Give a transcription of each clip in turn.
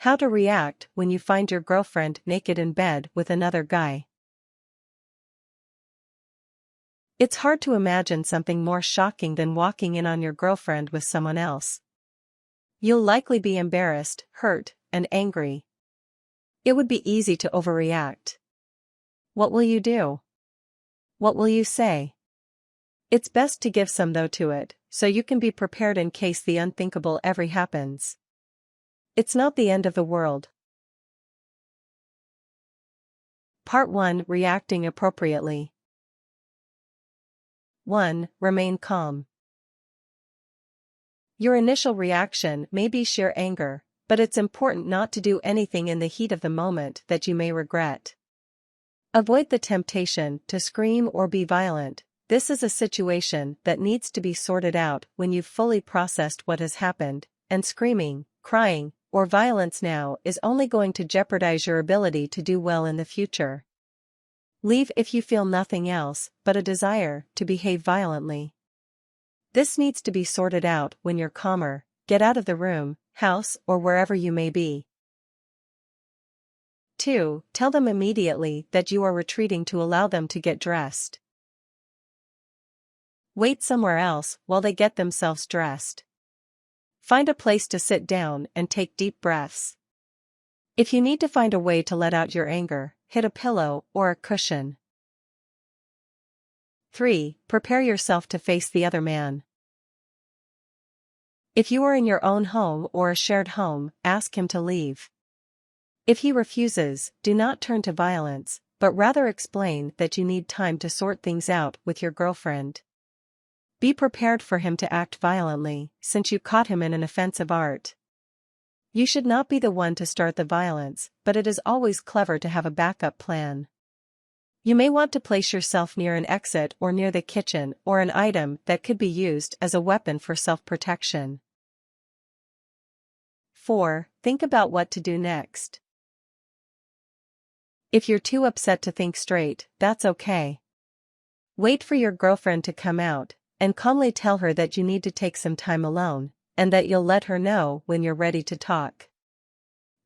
How to react when you find your girlfriend naked in bed with another guy. It's hard to imagine something more shocking than walking in on your girlfriend with someone else. You'll likely be embarrassed, hurt, and angry. It would be easy to overreact. What will you do? What will you say? It's best to give some thought to it, so you can be prepared in case the unthinkable ever happens. It's not the end of the world. Part 1. Reacting appropriately. 1. Remain calm. Your initial reaction may be sheer anger, but it's important not to do anything in the heat of the moment that you may regret. Avoid the temptation to scream or be violent. This is a situation that needs to be sorted out when you've fully processed what has happened, and screaming, crying, or violence now is only going to jeopardize your ability to do well in the future. Leave if you feel nothing else but a desire to behave violently. This needs to be sorted out when you're calmer. Get out of the room, house, or wherever you may be. 2. Tell them immediately that you are retreating to allow them to get dressed. Wait somewhere else while they get themselves dressed. Find a place to sit down and take deep breaths. If you need to find a way to let out your anger, hit a pillow or a cushion. 3. Prepare yourself to face the other man. If you are in your own home or a shared home, ask him to leave. If he refuses, do not turn to violence, but rather explain that you need time to sort things out with your girlfriend. Be prepared for him to act violently, since you caught him in an offensive art. You should not be the one to start the violence, but it is always clever to have a backup plan. You may want to place yourself near an exit or near the kitchen or an item that could be used as a weapon for self-protection. 4. Think about what to do next. If you're too upset to think straight, that's okay. Wait for your girlfriend to come out, and calmly tell her that you need to take some time alone, and that you'll let her know when you're ready to talk.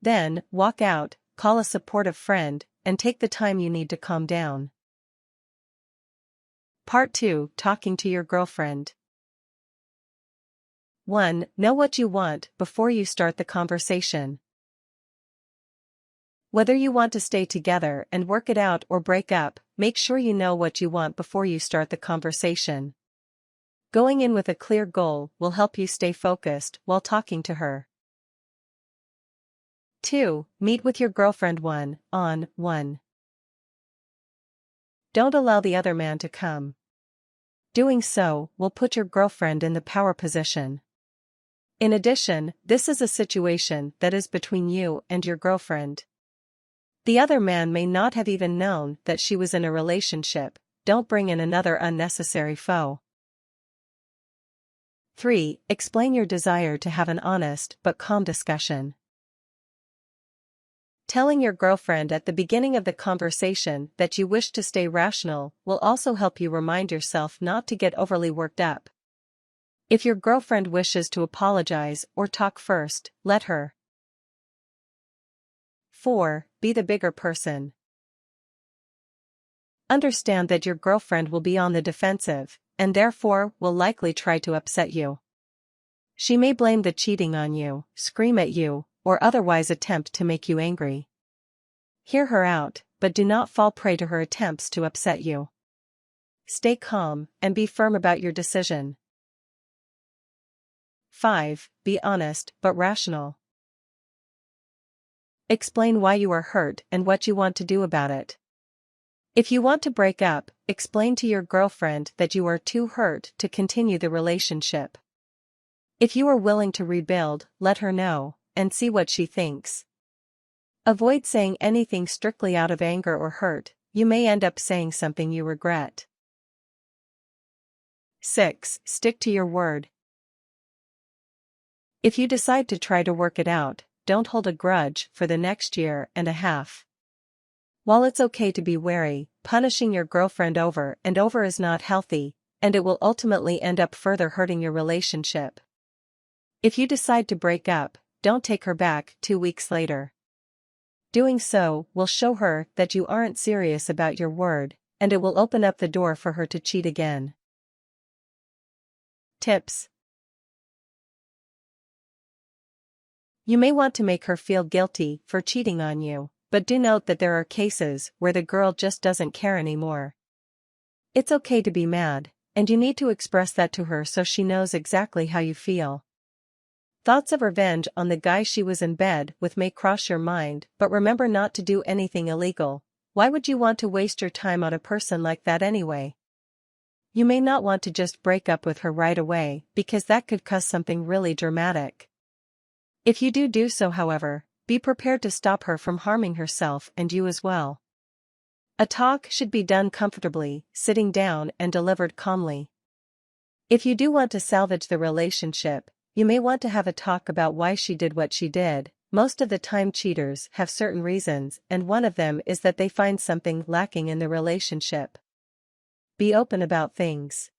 Then, walk out, call a supportive friend, and take the time you need to calm down. Part 2. Talking to your girlfriend. 1. Know what you want before you start the conversation. Whether you want to stay together and work it out or break up, make sure you know what you want before you start the conversation. Going in with a clear goal will help you stay focused while talking to her. 2. Meet with your girlfriend one-on-one. Don't allow the other man to come. Doing so will put your girlfriend in the power position. In addition, this is a situation that is between you and your girlfriend. The other man may not have even known that she was in a relationship. Don't bring in another unnecessary foe. 3. Explain your desire to have an honest but calm discussion. Telling your girlfriend at the beginning of the conversation that you wish to stay rational will also help you remind yourself not to get overly worked up. If your girlfriend wishes to apologize or talk first, let her. 4. Be the bigger person. Understand that your girlfriend will be on the defensive, and therefore will likely try to upset you. She may blame the cheating on you, scream at you, or otherwise attempt to make you angry. Hear her out, but do not fall prey to her attempts to upset you. Stay calm, and be firm about your decision. 5. Be honest but rational. Explain why you are hurt and what you want to do about it. If you want to break up, explain to your girlfriend that you are too hurt to continue the relationship. If you are willing to rebuild, let her know, and see what she thinks. Avoid saying anything strictly out of anger or hurt. You may end up saying something you regret. 6. Stick to your word. If you decide to try to work it out, don't hold a grudge for the next year and a half. While it's okay to be wary, punishing your girlfriend over and over is not healthy, and it will ultimately end up further hurting your relationship. If you decide to break up, don't take her back 2 weeks later. Doing so will show her that you aren't serious about your word, and it will open up the door for her to cheat again. Tips. You may want to make her feel guilty for cheating on you, but do note that there are cases where the girl just doesn't care anymore. It's okay to be mad, and you need to express that to her so she knows exactly how you feel. Thoughts of revenge on the guy she was in bed with may cross your mind, but remember not to do anything illegal. Why would you want to waste your time on a person like that anyway? You may not want to just break up with her right away, because that could cause something really dramatic. If you do so, however, be prepared to stop her from harming herself and you as well. A talk should be done comfortably, sitting down and delivered calmly. If you do want to salvage the relationship, you may want to have a talk about why she did what she did. Most of the time cheaters have certain reasons, and one of them is that they find something lacking in the relationship. Be open about things.